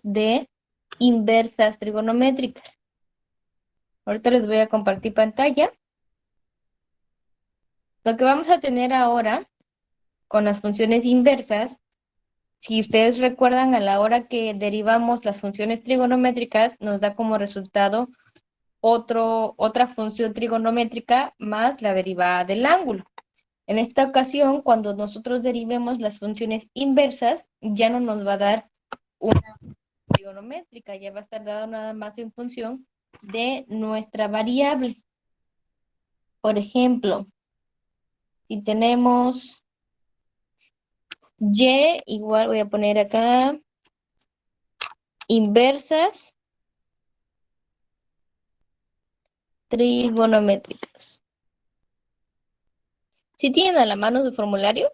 de inversas trigonométricas. Ahorita les voy a compartir pantalla. Lo que vamos a tener ahora con las funciones inversas, si ustedes recuerdan, a la hora que derivamos las funciones trigonométricas, nos da como resultado otra función trigonométrica más la derivada del ángulo. En esta ocasión, cuando nosotros derivemos las funciones inversas, ya no nos va a dar una trigonométrica, ya va a estar dado nada más en función de nuestra variable. Por ejemplo, si tenemos y igual voy a poner acá inversas trigonométricas. ¿Si tienen a la mano su formulario?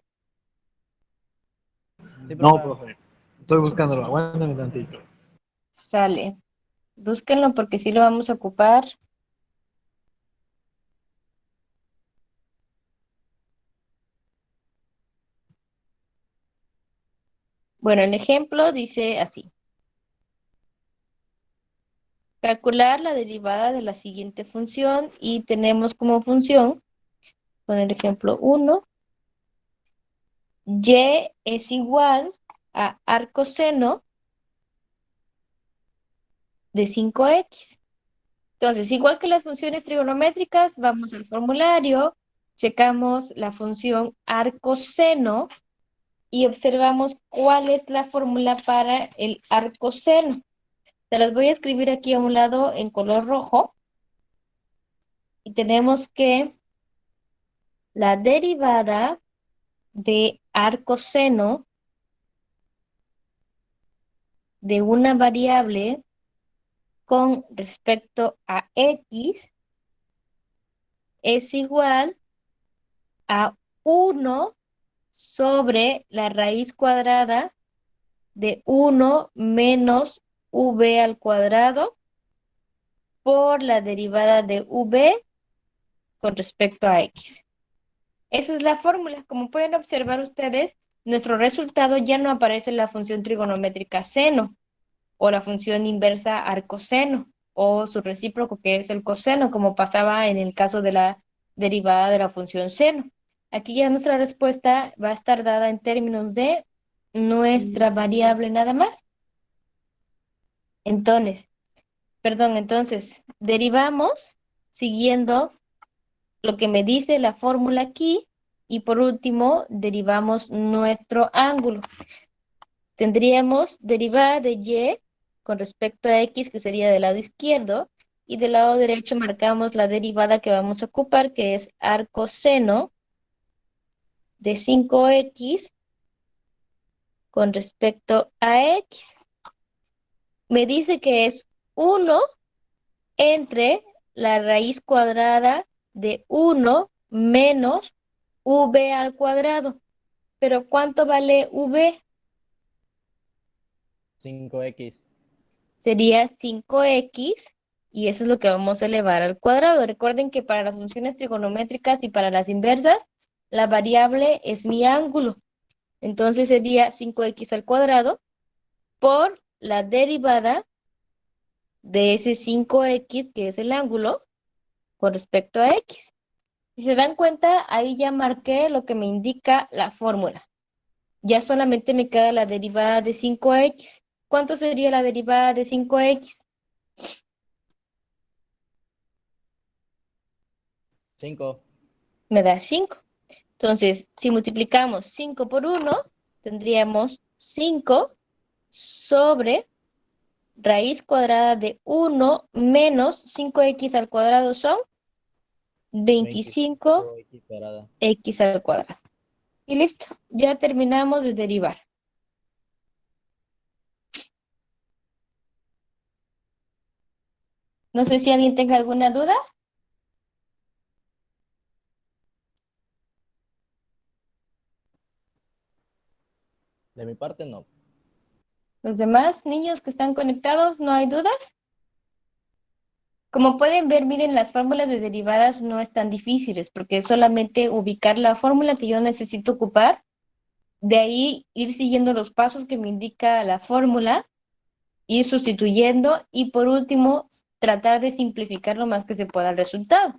Sí, No, profe. profe. Estoy buscándolo. Aguántame tantito. Sale. Búsquenlo porque sí lo vamos a ocupar. Bueno, el ejemplo dice así. Calcular la derivada de la siguiente función y tenemos como función, con el ejemplo 1, y es igual a arcoseno de 5x. Entonces, igual que las funciones trigonométricas, vamos al formulario, checamos la función arcoseno y observamos cuál es la fórmula para el arcoseno. Se las voy a escribir aquí a un lado en color rojo. Y tenemos que la derivada de arcoseno de una variable con respecto a x es igual a 1 sobre la raíz cuadrada de 1 menos v al cuadrado por la derivada de v con respecto a x. Esa es la fórmula. Como pueden observar ustedes, nuestro resultado ya no aparece en la función trigonométrica seno o la función inversa arcoseno o su recíproco que es el coseno, como pasaba en el caso de la derivada de la función seno. Aquí ya nuestra respuesta va a estar dada en términos de nuestra variable nada más. Entonces, derivamos siguiendo lo que me dice la fórmula aquí y por último derivamos nuestro ángulo. Tendríamos derivada de y con respecto a x, que sería del lado izquierdo, y del lado derecho marcamos la derivada que vamos a ocupar, que es arcoseno de 5x con respecto a x. Me dice que es 1 entre la raíz cuadrada de 1 menos v al cuadrado. Pero ¿cuánto vale v? 5x. Sería 5x y eso es lo que vamos a elevar al cuadrado. Recuerden que para las funciones trigonométricas y para las inversas, la variable es mi ángulo. Entonces sería 5x al cuadrado por la derivada de ese 5x, que es el ángulo, con respecto a x. Si se dan cuenta, ahí ya marqué lo que me indica la fórmula. Ya solamente me queda la derivada de 5x. ¿Cuánto sería la derivada de 5x? 5. Me da 5. Entonces, si multiplicamos 5 por 1, tendríamos 5 sobre raíz cuadrada de 1 menos 5x al cuadrado son 25x 25x cuadrada. al cuadrado. Y listo, ya terminamos de derivar. No sé si alguien tenga alguna duda. De mi parte, no. Los demás niños que están conectados, ¿no hay dudas? Como pueden ver, miren, las fórmulas de derivadas no están difíciles porque es solamente ubicar la fórmula que yo necesito ocupar, de ahí ir siguiendo los pasos que me indica la fórmula ir sustituyendo y por último, tratar de simplificar lo más que se pueda el resultado.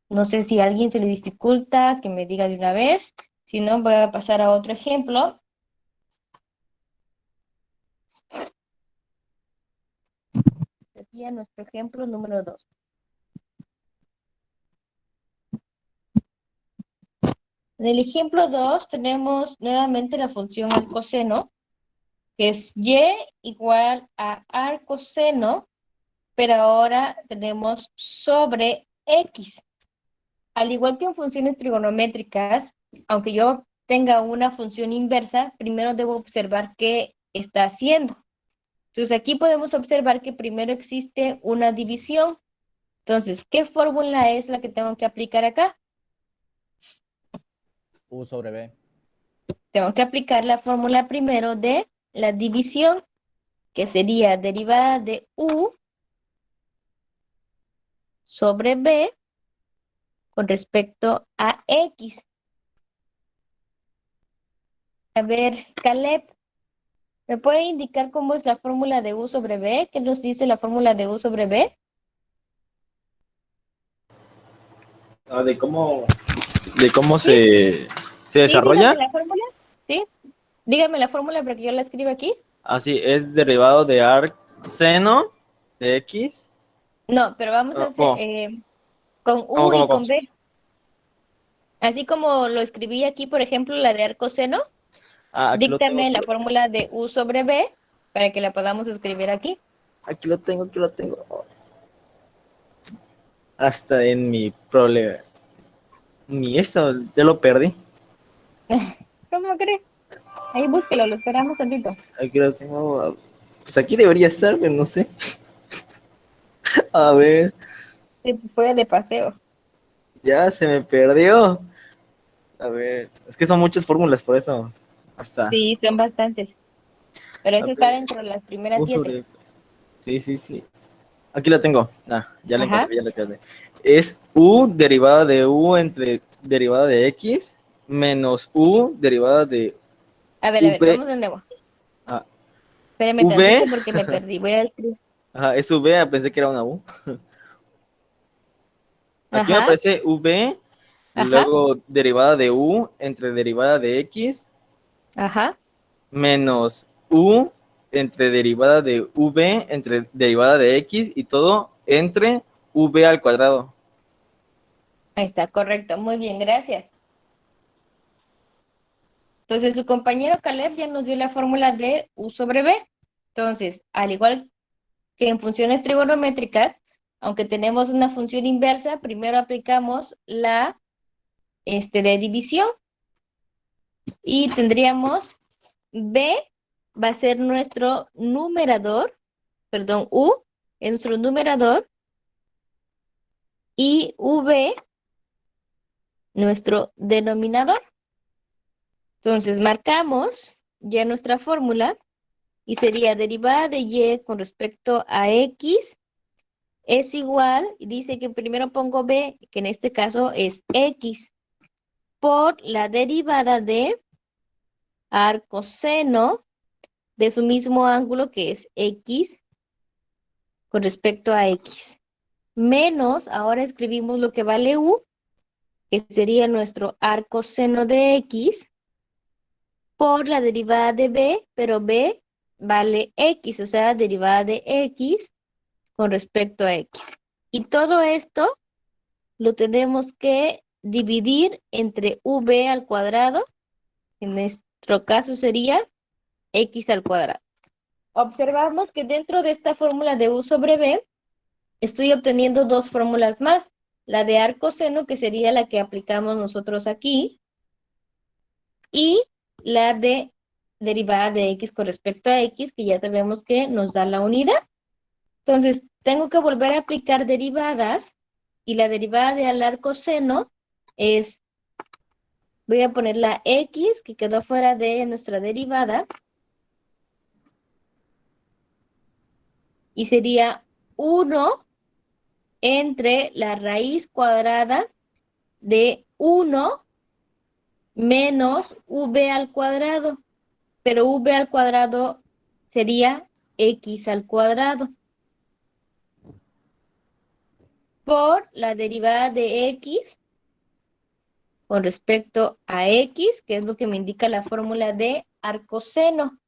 No sé si a alguien se le dificulta, que me diga de una vez. Si no, voy a pasar a otro ejemplo. Sería nuestro ejemplo número 2. En el ejemplo 2 tenemos nuevamente la función arcoseno, que es y igual a arcoseno, pero ahora tenemos sobre x. Al igual que en funciones trigonométricas, aunque yo tenga una función inversa, primero debo observar qué está haciendo. Entonces aquí podemos observar que primero existe una división. Entonces, ¿qué fórmula es la que tengo que aplicar acá? U sobre B. Tengo que aplicar la fórmula primero de la división, que sería derivada de u sobre b con respecto a x. A ver, Caleb, ¿me puede indicar cómo es la fórmula de u sobre b? ¿Qué nos dice la fórmula de u sobre b? De cómo Sí, se sí, dígame desarrolla. la fórmula. Sí, dígame la fórmula para que yo la escriba aquí. Así es derivado de arc seno de x. No, pero vamos a hacer ¿Cómo? con ¿Cómo, u cómo, y cómo? con b. Así como lo escribí aquí, por ejemplo, la de arcoseno, Aquí lo tengo, díctame la fórmula de u sobre b para que la podamos escribir aquí. aquí lo tengo, aquí lo tengo. Hasta en mi problema. Ni esto, ya lo perdí. ¿Cómo crees? Ahí búsquelo, lo esperamos tantito. Aquí lo tengo. Pues aquí debería estar, pero no sé. A ver, Se fue de paseo. ya se me perdió. A ver, es que son muchas fórmulas, por eso. Hasta. Sí, son bastantes. Pero A eso está ver, dentro de las primeras U 7. sobre. Sí, sí, sí. Aquí la tengo. Ya la Ajá. encontré, ya la encontré. Es U derivada de U entre derivada de X menos U derivada de A ver, V. vamos de nuevo. ah, Espérame V. tantito porque me perdí. Voy a escribir. Ajá, es V, pensé que era una U. Aquí me Ajá, aparece V y ajá, luego derivada de U entre derivada de X ajá. menos U entre derivada de V entre derivada de X y todo entre V al cuadrado. Ahí está, correcto. Muy bien, gracias. Entonces, su compañero Caleb ya nos dio la fórmula de u sobre b. Entonces, al igual que en funciones trigonométricas, aunque tenemos una función inversa, primero aplicamos la de división y tendríamos b va a ser nuestro numerador, perdón, u es nuestro numerador y v nuestro denominador. Entonces, marcamos ya nuestra fórmula y sería derivada de y con respecto a x es igual, dice que primero pongo b, que en este caso es x, por la derivada de arcoseno de su mismo ángulo que es x con respecto a x. Menos, ahora escribimos lo que vale u, que sería nuestro arcoseno de x, por la derivada de b, pero b vale x, o sea, derivada de x con respecto a x. Y todo esto lo tenemos que dividir entre v al cuadrado, en nuestro caso sería x al cuadrado. Observamos que dentro de esta fórmula de u sobre b, estoy obteniendo dos fórmulas más. La de arcoseno, que sería la que aplicamos nosotros aquí, y la de derivada de x con respecto a x, que ya sabemos que nos da la unidad. Entonces, tengo que volver a aplicar derivadas, y la derivada de al arcoseno es, voy a poner la x, que quedó fuera de nuestra derivada, y sería 1 entre la raíz cuadrada de 1 menos v al cuadrado, pero v al cuadrado sería x al cuadrado por la derivada de x con respecto a x, que es lo que me indica la fórmula de arcoseno.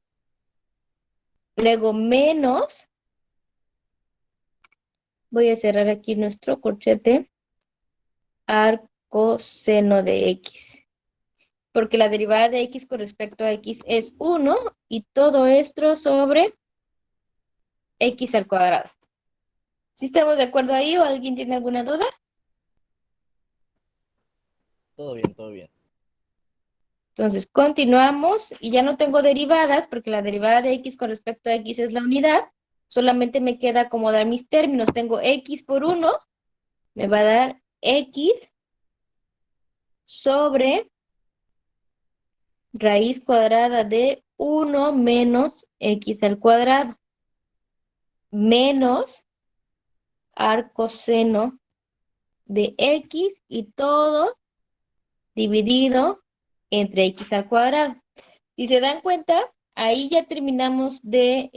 Luego menos, voy a cerrar aquí nuestro corchete, arcoseno de x. Porque la derivada de x con respecto a x es 1 y todo esto sobre x al cuadrado. ¿Sí estamos de acuerdo ahí o alguien tiene alguna duda? Todo bien, todo bien. Entonces, continuamos y ya no tengo derivadas porque la derivada de x con respecto a x es la unidad. Solamente me queda acomodar mis términos. Tengo x por 1, me va a dar x sobre raíz cuadrada de 1 menos x al cuadrado, menos arcoseno de x y todo dividido entre x al cuadrado. Si se dan cuenta, ahí ya terminamos de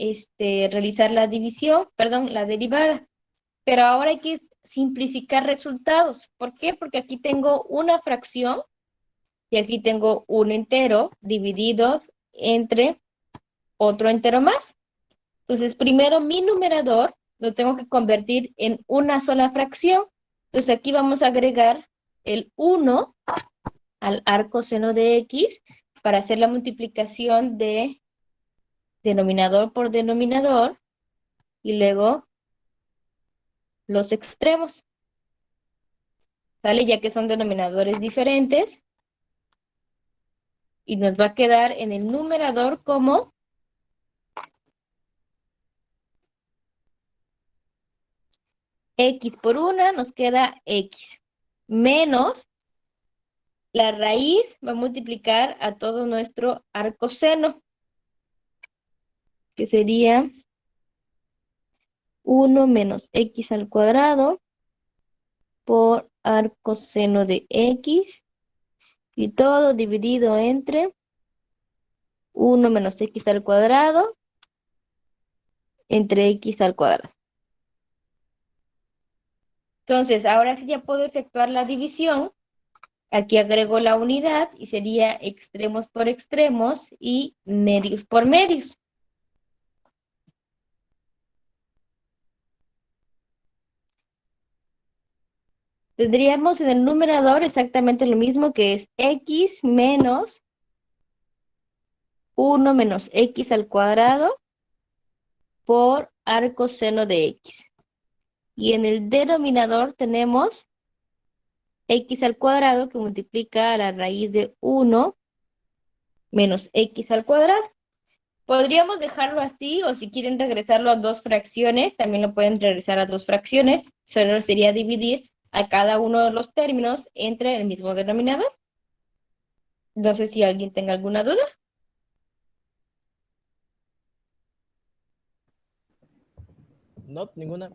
realizar la división, perdón, la derivada. Pero ahora hay que simplificar resultados. ¿Por qué? Porque aquí tengo una fracción y aquí tengo un entero dividido entre otro entero más. Entonces, primero mi numerador lo tengo que convertir en una sola fracción. Entonces, aquí vamos a agregar el 1 al arcoseno de x para hacer la multiplicación de denominador por denominador y luego los extremos. ¿Sale? Ya que son denominadores diferentes. Y nos va a quedar en el numerador como x por 1 nos queda x menos la raíz va a multiplicar a todo nuestro arcoseno, que sería 1 menos x al cuadrado por arcoseno de x y todo dividido entre 1 menos x al cuadrado entre x al cuadrado. Entonces, ahora sí ya puedo efectuar la división. Aquí agrego la unidad y sería extremos por extremos y medios por medios. Tendríamos en el numerador exactamente lo mismo, que es x menos 1 menos x al cuadrado por arcoseno de x. Y en el denominador tenemos x al cuadrado que multiplica a la raíz de 1 menos x al cuadrado. Podríamos dejarlo así, o si quieren regresarlo a dos fracciones, también lo pueden regresar a dos fracciones. Solo sería dividir a cada uno de los términos entre el mismo denominador. No sé si alguien tenga alguna duda. No, ninguna.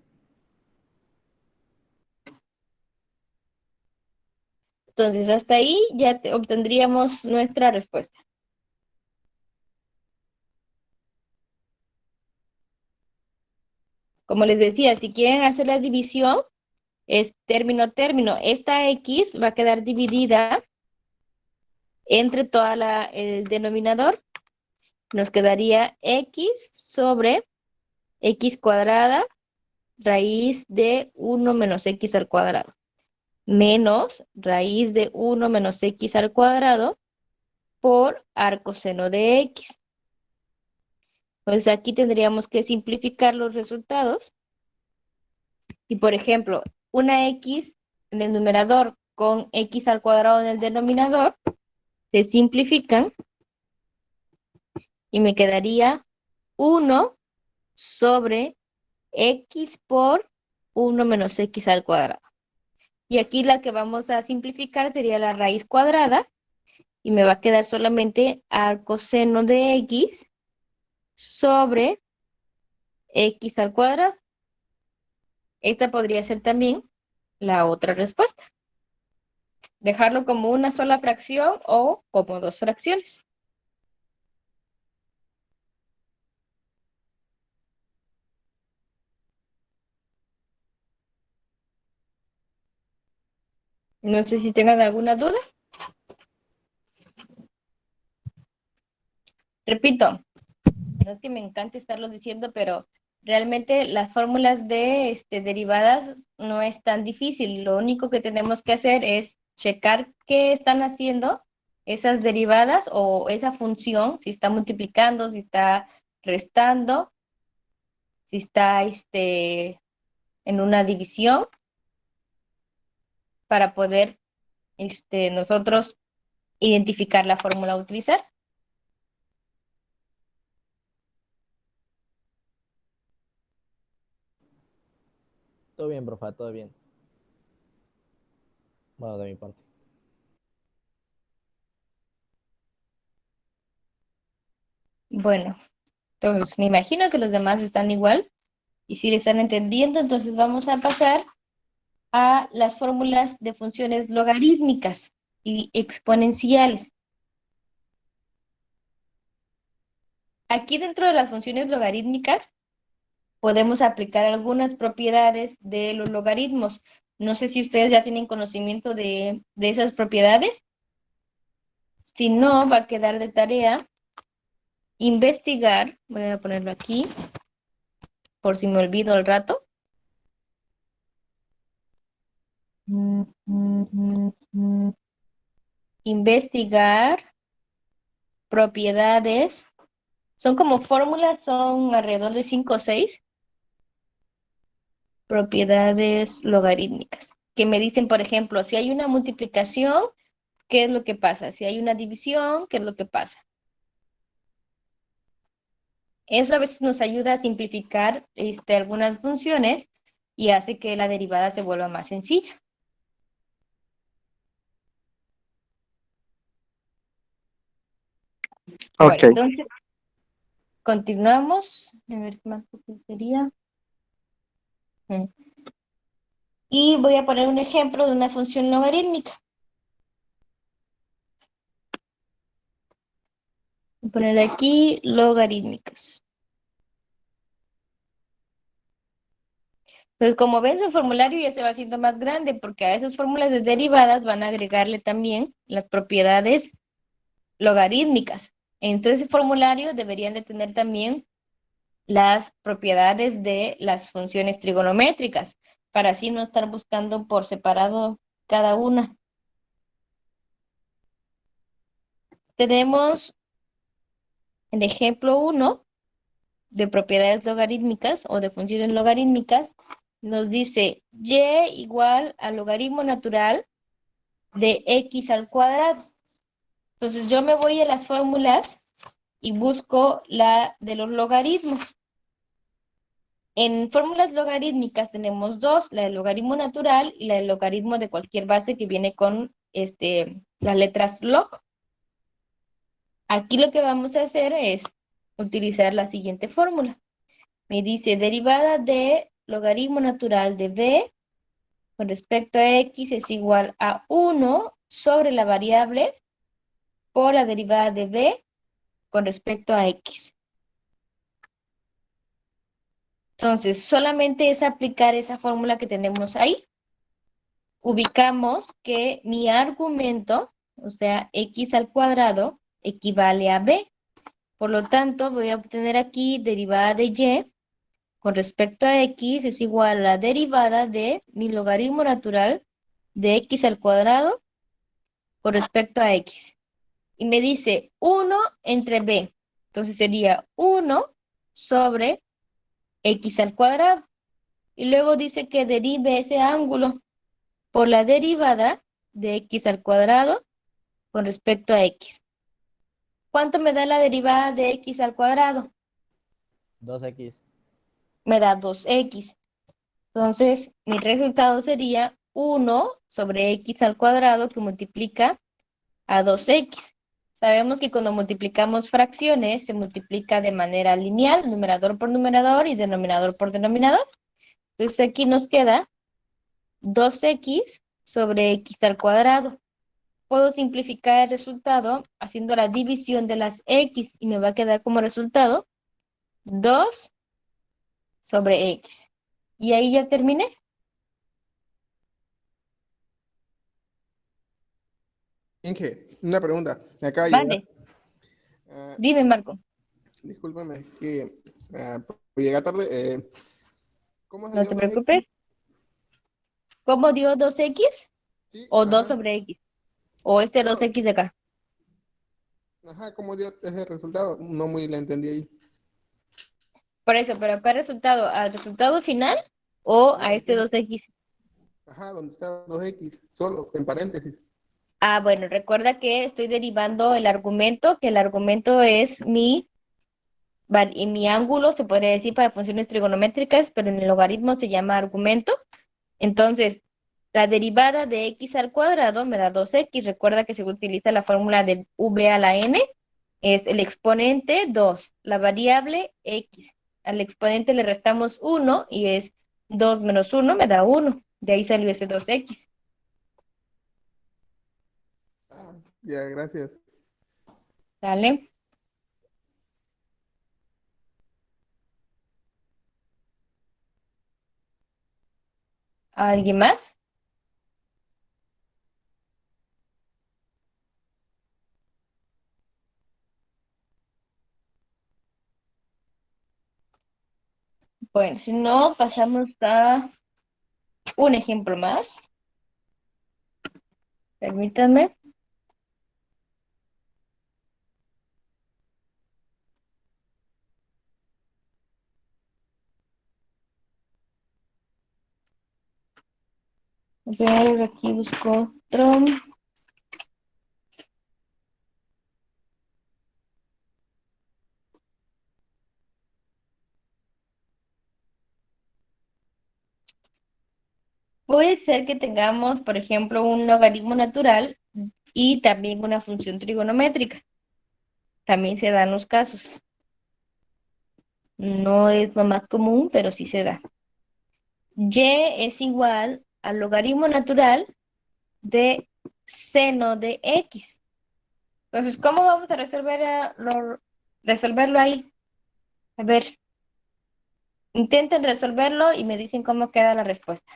Entonces, hasta ahí ya obtendríamos nuestra respuesta. Como les decía, si quieren hacer la división, es término a término. Esta x va a quedar dividida entre toda el denominador. Nos quedaría x sobre x cuadrada raíz de 1 menos x al cuadrado, menos raíz de 1 menos x al cuadrado por arcoseno de x. Entonces aquí tendríamos que simplificar los resultados. Y por ejemplo, una x en el numerador con x al cuadrado en el denominador se simplifican y me quedaría 1 sobre x por 1 menos x al cuadrado. Y aquí la que vamos a simplificar sería la raíz cuadrada y me va a quedar solamente arcoseno de x sobre x al cuadrado. Esta podría ser también la otra respuesta. dejarlo como una sola fracción o como dos fracciones. No sé si tengan alguna duda. Repito, no es que me encante estarlo diciendo, pero realmente las fórmulas de derivadas no es tan difícil. Lo único que tenemos que hacer es checar qué están haciendo esas derivadas o esa función, si está multiplicando, si está restando, si está en una división, para poder nosotros identificar la fórmula a utilizar. Todo bien, profa, todo bien. Bueno, de mi parte. Bueno, entonces me imagino que los demás están igual y si le están entendiendo, entonces vamos a pasar a las fórmulas de funciones logarítmicas y exponenciales. Aquí dentro de las funciones logarítmicas podemos aplicar algunas propiedades de los logaritmos. No sé si ustedes ya tienen conocimiento de esas propiedades. Si no, va a quedar de tarea investigar. Voy a ponerlo aquí por si me olvido al rato. Investigar propiedades. Son como fórmulas, son alrededor de 5 o 6 propiedades logarítmicas, que me dicen, por ejemplo, si hay una multiplicación, ¿qué es lo que pasa? Si hay una división, ¿qué es lo que pasa? Eso a veces nos ayuda a simplificar algunas funciones y hace que la derivada se vuelva más sencilla. Bueno, Ok. entonces, continuamos. A ver qué más sería. Y voy a poner un ejemplo de una función logarítmica. Voy a poner aquí logarítmicas. Pues como ven, su formulario ya se va haciendo más grande porque a esas fórmulas de derivadas van a agregarle también las propiedades logarítmicas. Entre ese formulario deberían de tener también las propiedades de las funciones trigonométricas, para así no estar buscando por separado cada una. Tenemos el ejemplo 1 de propiedades logarítmicas o de funciones logarítmicas. Nos dice y igual al logaritmo natural de x al cuadrado. Entonces yo me voy a las fórmulas y busco la de los logaritmos. En fórmulas logarítmicas tenemos dos, la del logaritmo natural y la del logaritmo de cualquier base que viene con las letras log. Aquí lo que vamos a hacer es utilizar la siguiente fórmula. Me dice derivada de logaritmo natural de b con respecto a x es igual a 1 sobre la variable por la derivada de b con respecto a x. Entonces, solamente es aplicar esa fórmula que tenemos ahí. Ubicamos que mi argumento, o sea, x al cuadrado, equivale a b. Por lo tanto, voy a obtener aquí derivada de y con respecto a x es igual a la derivada de mi logaritmo natural de x al cuadrado con respecto a x. Y me dice 1 entre b. Entonces sería 1 sobre x al cuadrado. Y luego dice que derive ese ángulo por la derivada de x al cuadrado con respecto a x. ¿Cuánto me da la derivada de x al cuadrado? 2x. Me da 2x. Entonces, mi resultado sería 1 sobre x al cuadrado que multiplica a 2x. Sabemos que cuando multiplicamos fracciones se multiplica de manera lineal, numerador por numerador y denominador por denominador. Entonces aquí nos queda 2x sobre x al cuadrado. puedo simplificar el resultado haciendo la división de las x y me va a quedar como resultado 2 sobre x. Y ahí ya terminé. Inge, una pregunta. Me acaba de llegar. Vale, Ah, dime, Marco. discúlpame, que llega tarde. ¿Cómo No salió te 2x? preocupes. ¿Cómo dio 2x? Sí, ¿O 2 ajá. sobre x? ¿O este No, 2x de acá? ajá, ¿cómo dio ese resultado? No muy le entendí ahí. Por eso, pero ¿qué resultado? ¿Al resultado final o No, a este 2x? ajá, donde está 2x, solo en paréntesis. Ah, bueno, recuerda que estoy derivando el argumento, que el argumento es y mi ángulo, se podría decir para funciones trigonométricas, pero en el logaritmo se llama argumento. Entonces, la derivada de x al cuadrado me da 2x. Recuerda que se utiliza la fórmula de v a la n, es el exponente 2, la variable x. Al exponente le restamos 1 y es 2 menos 1 me da 1. De ahí salió ese 2x. Ah, ya, gracias. ¿Vale? ¿Alguien más? Bueno, si no, pasamos a un ejemplo más. Permítanme. A ver, aquí busco otro. Puede ser que tengamos, por ejemplo, un logaritmo natural y también una función trigonométrica. También se dan los casos. No es lo más común, pero sí se da. Y es igual al logaritmo natural de seno de x. Entonces, ¿cómo vamos a resolverlo ahí? A ver, intenten resolverlo y me dicen cómo queda la respuesta.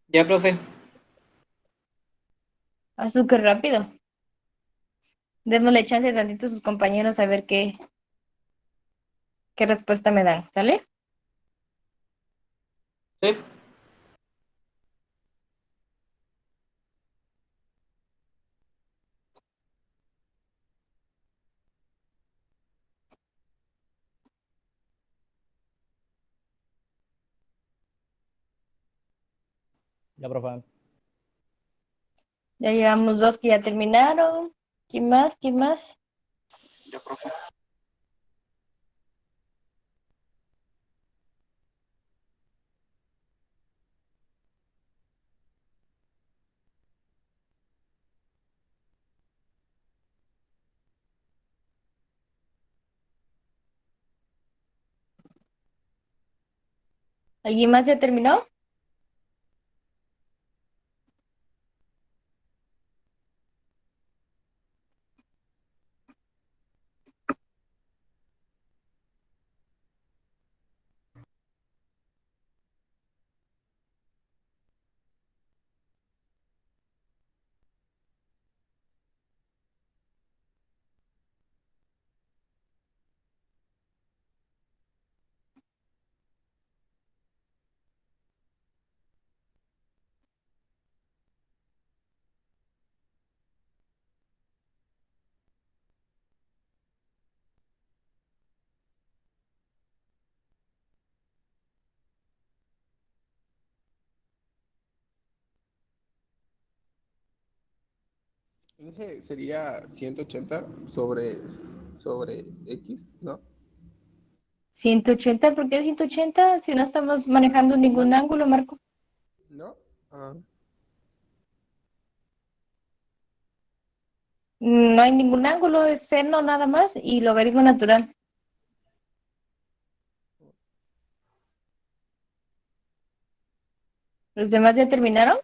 Ya, profe. Azúcar rápido. Démosle chance tantito a sus compañeros a ver qué respuesta me dan, ¿sale? Sí. Ya, profe. Ya llevamos dos que ya terminaron. ¿Quién más? ¿Quién más? Ya, profe. ¿Alguien más ya terminó? Inge, sería 180 sobre x, ¿no? 180, ¿por qué 180? Si no estamos manejando ningún No, ángulo, Marco. ¿no? Ah, No hay ningún ángulo, es seno nada más y logaritmo natural. ¿Los demás ya terminaron?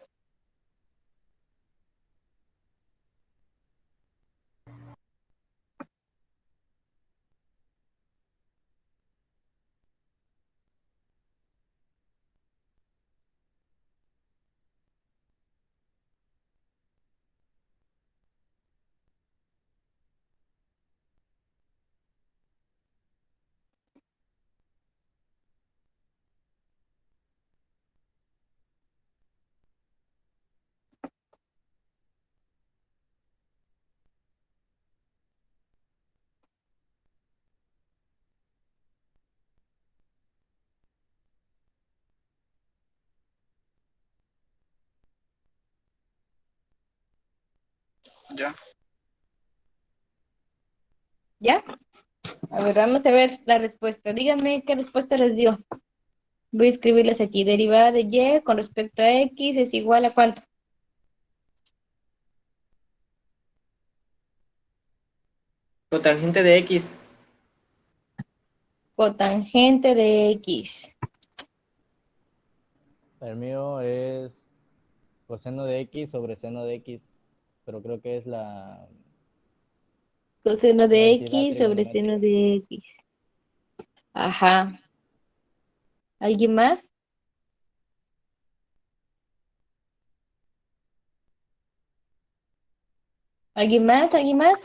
Ya. ¿Ya? A ver, vamos a ver la respuesta. Díganme qué respuesta les dio. Voy a escribirles aquí. Derivada de y con respecto a x es igual a ¿cuánto? Cotangente de X. Cotangente de x. El mío es coseno de X sobre seno de X, pero creo que es Coseno la de entidad x sobre seno trigonométrica. de x. Ajá. ¿Alguien más? ¿Alguien más? ¿Alguien más?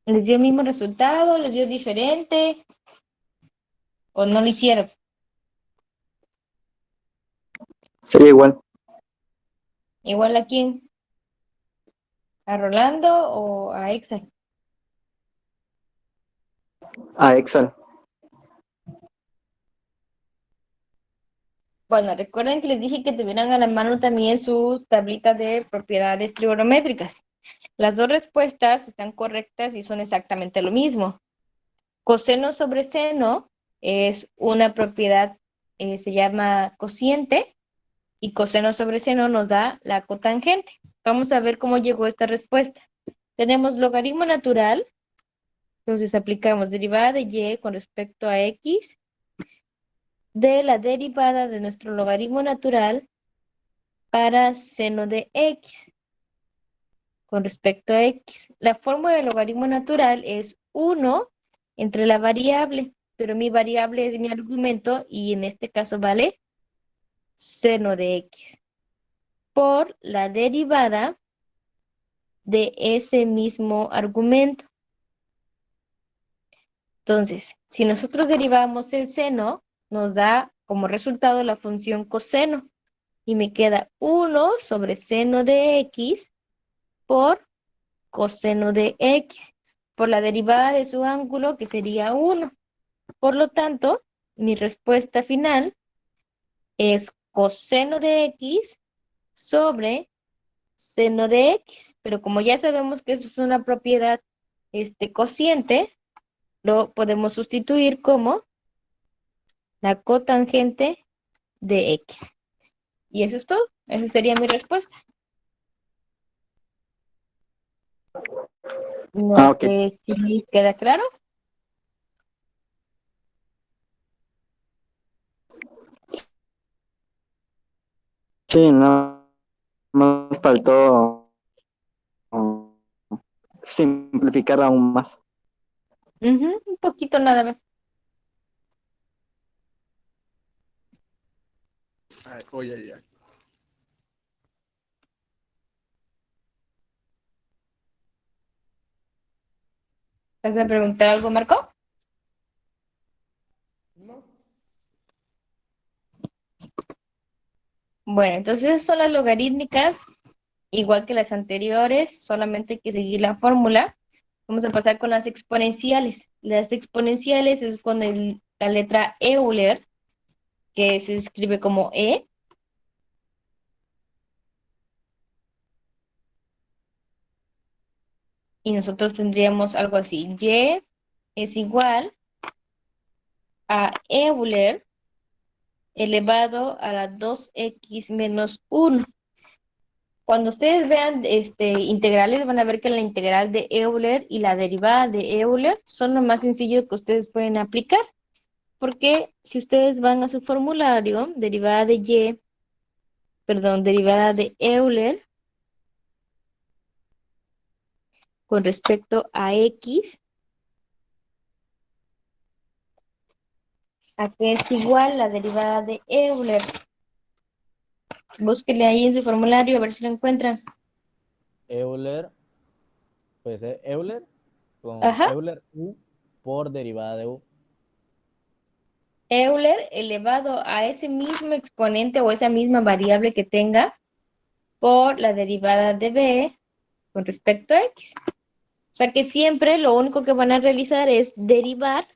¿Les dio el mismo resultado? ¿Les dio diferente? ¿O no lo hicieron? Sería igual. ¿Igual a quién? ¿A Rolando o a Excel? A Excel. Bueno, recuerden que les dije que tuvieran a la mano también sus tablitas de propiedades trigonométricas. Las dos respuestas están correctas y son exactamente lo mismo. Coseno sobre seno es una propiedad, se llama cociente, y coseno sobre seno nos da la cotangente. Vamos a ver cómo llegó esta respuesta. Tenemos logaritmo natural, entonces aplicamos derivada de y con respecto a x de la derivada de nuestro logaritmo natural para seno de x con respecto a x. La fórmula del logaritmo natural es 1 entre la variable, pero mi variable es mi argumento y en este caso vale seno de x por la derivada de ese mismo argumento. Entonces, si nosotros derivamos el seno, nos da como resultado la función coseno y me queda 1 sobre seno de x por coseno de x, por la derivada de su ángulo, que sería 1. Por lo tanto, mi respuesta final es coseno de x sobre seno de x. Pero como ya sabemos que eso es una propiedad cociente, lo podemos sustituir como la cotangente de x. Y eso es todo. Esa sería mi respuesta. No Ok. sé si queda claro. Sí, nada más faltó simplificar aún más. Un poquito nada más. Ay, oye, ya. ¿Vas a preguntar algo, Marco? No. Bueno, entonces esas son las logarítmicas, igual que las anteriores, solamente hay que seguir la fórmula. Vamos a pasar con las exponenciales. Las exponenciales es con la letra Euler, que se escribe como E. Y nosotros tendríamos algo así. Y es igual a Euler elevado a la 2x menos 1. Cuando ustedes vean integrales, van a ver que la integral de Euler y la derivada de Euler son lo más sencillo que ustedes pueden aplicar. Porque si ustedes van a su formulario, derivada de Euler con respecto a X, ¿a qué es igual la derivada de Euler? Búsquenle ahí en su formulario a ver si lo encuentran. Euler, pues es Euler con Ajá. Euler U por derivada de U. Euler elevado a ese mismo exponente o esa misma variable que tenga por la derivada de B con respecto a X. O sea que siempre lo único que van a realizar es derivar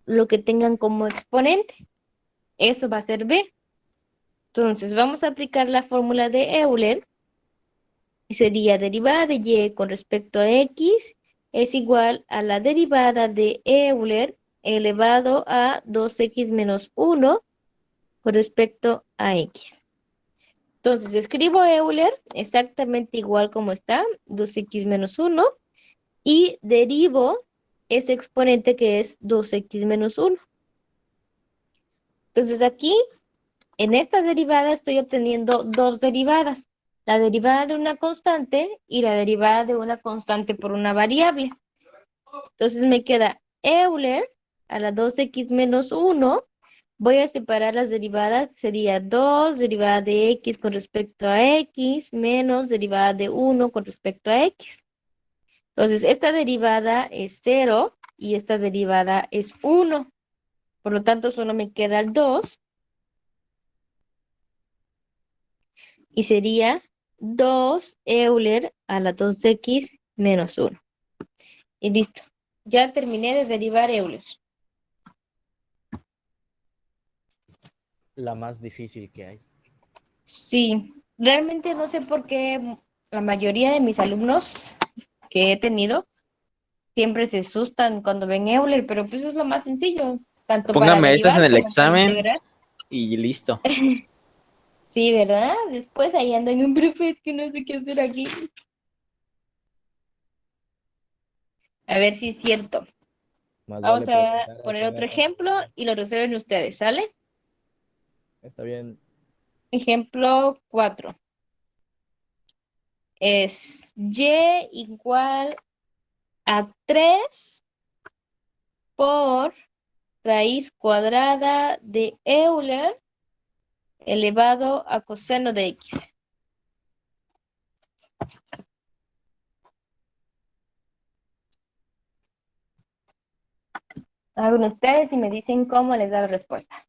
lo que tengan como exponente. Eso va a ser B. Entonces vamos a aplicar la fórmula de Euler y sería derivada de Y con respecto a X es igual a la derivada de Euler elevado a 2x menos 1 con respecto a X. Entonces escribo Euler exactamente igual como está, 2x menos 1, y derivo ese exponente que es 2x menos 1. Entonces aquí, en esta derivada, estoy obteniendo dos derivadas. La derivada de una constante y la derivada de una constante por una variable. Entonces me queda Euler a la 2x menos 1. Voy a separar las derivadas. Sería 2 derivada de x con respecto a x menos derivada de 1 con respecto a x. Entonces esta derivada es 0 y esta derivada es 1. Por lo tanto, solo me queda el 2 y sería 2 Euler a la 2x menos 1. Y listo. Ya terminé de derivar Euler. La más difícil que hay. Sí, realmente no sé por qué la mayoría de mis alumnos que he tenido siempre se asustan cuando ven Euler, pero pues es lo más sencillo, tanto para Póngame esas en derivar el como para examen integrar. y listo. Sí, ¿verdad? Después ahí andan un profe, es que no sé qué hacer aquí. A ver si es cierto. Más Vamos vale a preguntar a poner cada otro rato. ejemplo y lo resuelven ustedes, ¿sale? Está bien. Ejemplo 4. Es y igual a 3 por raíz cuadrada de Euler elevado a coseno de x. Hagan ustedes y me dicen cómo les da la respuesta.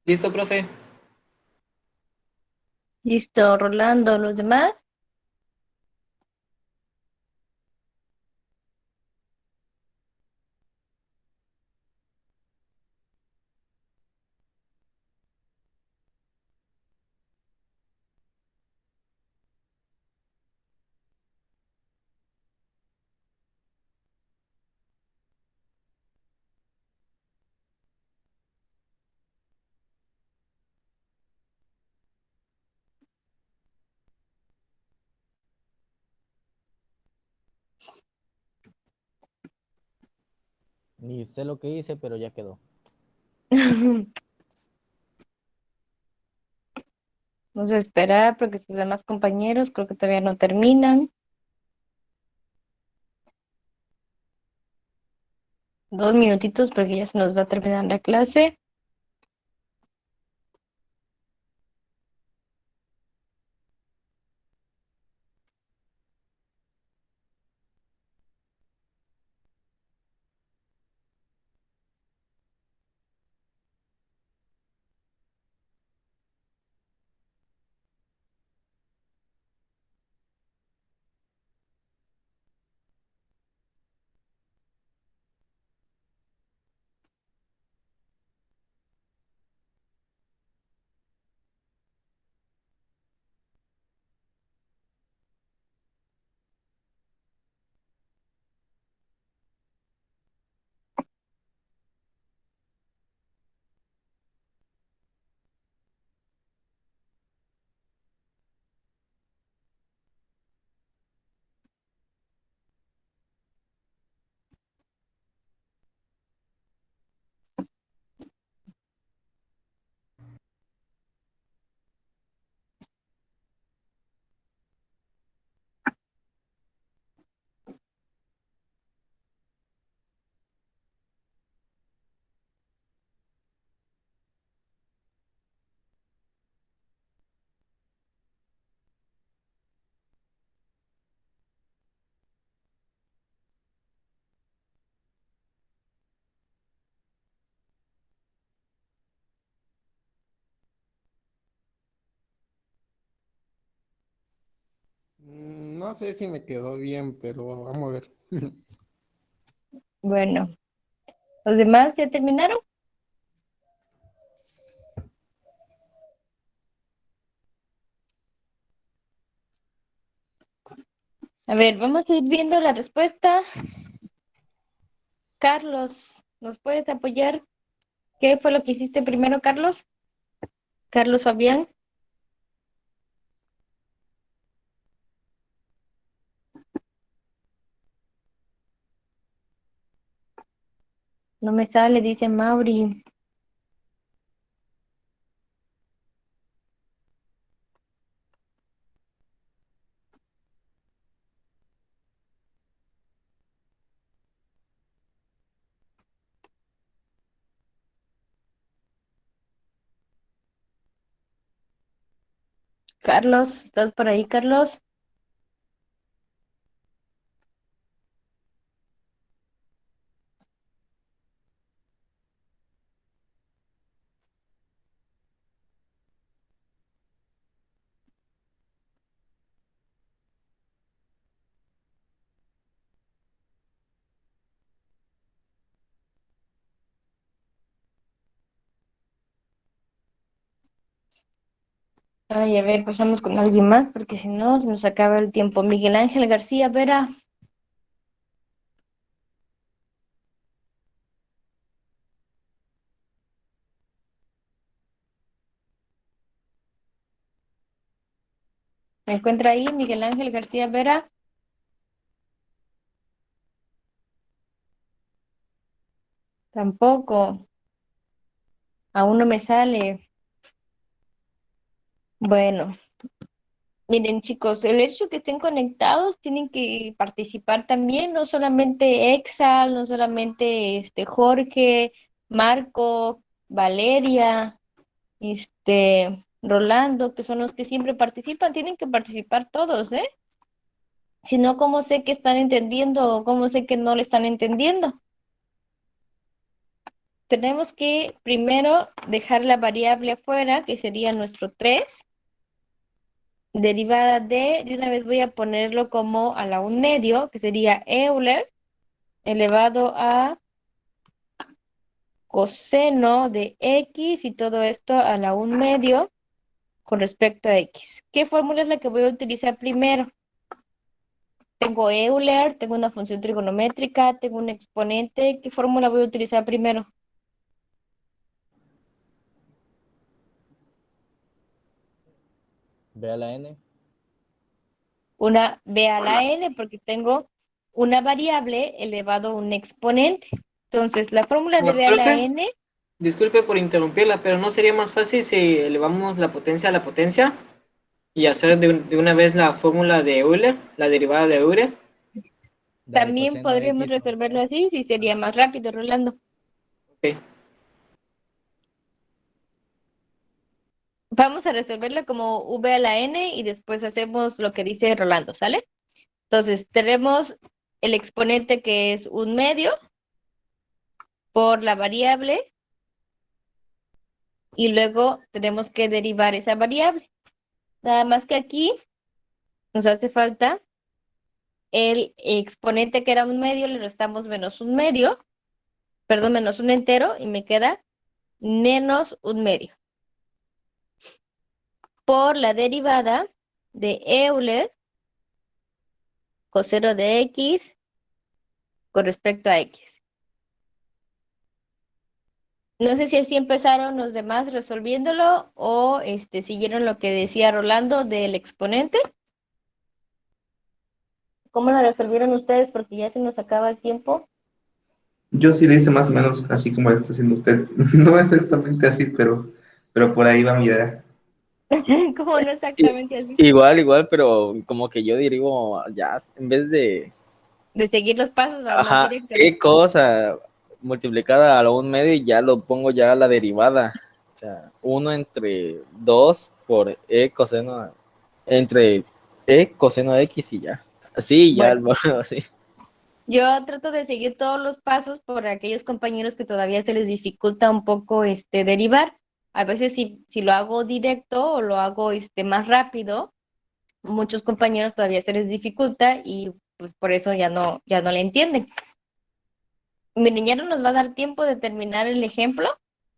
Listo, profe. Listo, Rolando, ¿los demás? Ni sé lo que hice, pero ya quedó. Vamos a esperar porque sus demás compañeros creo que todavía no terminan. 2 minutitos porque ya se nos va a terminar la clase. No sé si me quedó bien, pero vamos a ver. Bueno, ¿los demás ya terminaron? A ver, vamos a ir viendo la respuesta. Carlos, ¿nos puedes apoyar? ¿Qué fue lo que hiciste primero, Carlos? Carlos Fabián. No me sale, dice Mauri. Carlos, ¿estás por ahí, Carlos? Ay, a ver, pasamos con alguien más porque si no se nos acaba el tiempo. Miguel Ángel García Vera, ¿me encuentra ahí Miguel Ángel García Vera? Tampoco, aún no me sale. Bueno, miren chicos, el hecho que estén conectados tienen que participar también, no solamente Exal, no solamente Jorge, Marco, Valeria, Rolando, que son los que siempre participan, tienen que participar todos, ¿eh? Si no, ¿cómo sé que están entendiendo o cómo sé que no le están entendiendo? tenemos que primero dejar la variable afuera, que sería nuestro 3, derivada de una vez voy a ponerlo como a la 1/2, que sería Euler, elevado a coseno de X y todo esto a la 1/2 con respecto a X. ¿Qué fórmula es la que voy a utilizar primero? Tengo Euler, tengo una función trigonométrica, tengo un exponente. ¿Qué fórmula voy a utilizar primero? B a la n. Una b a la n, porque tengo una variable elevado a un exponente. Entonces, la fórmula de b a la Profe, n, disculpe por interrumpirla, pero ¿no sería más fácil si elevamos la potencia a la potencia y hacer de una vez la fórmula de Euler, la derivada de Euler? Dale también coseno podríamos X con resolverlo B. así, si sería más rápido, Rolando. Ok. Vamos a resolverlo como v a la n y después hacemos lo que dice Rolando, ¿sale? Entonces, tenemos el exponente que es 1/2 por la variable y luego tenemos que derivar esa variable. Nada más que aquí nos hace falta el exponente que era 1/2, le restamos menos 1/2, perdón, menos un entero y me queda menos 1/2 por la derivada de Euler coseno de X con respecto a X. No sé si así empezaron los demás resolviéndolo o siguieron lo que decía Rolando del exponente. ¿Cómo lo resolvieron ustedes? Porque ya se nos acaba el tiempo. Yo sí le hice más o menos así como lo está haciendo usted. No exactamente así, pero por ahí va mi idea. ¿Cómo no exactamente así? Igual, pero como que yo derivo ya, en vez de, De seguir los pasos, va más ajá, directo. qué cosa, multiplicada a la 1/2 y ya lo pongo ya a la derivada. O sea, 1 entre 2 por E coseno, entre E coseno de X y ya. Así, ya, Bueno, así. yo trato de seguir todos los pasos por aquellos compañeros que todavía se les dificulta un poco derivar. A veces si lo hago directo o lo hago más rápido, muchos compañeros todavía se les dificulta y pues por eso ya no le entienden. Miren, ya no nos va a dar tiempo de terminar el ejemplo,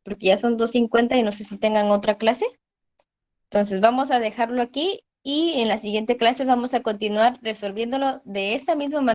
porque ya son 2:50 y no sé si tengan otra clase. Entonces vamos a dejarlo aquí y en la siguiente clase vamos a continuar resolviéndolo de esa misma manera.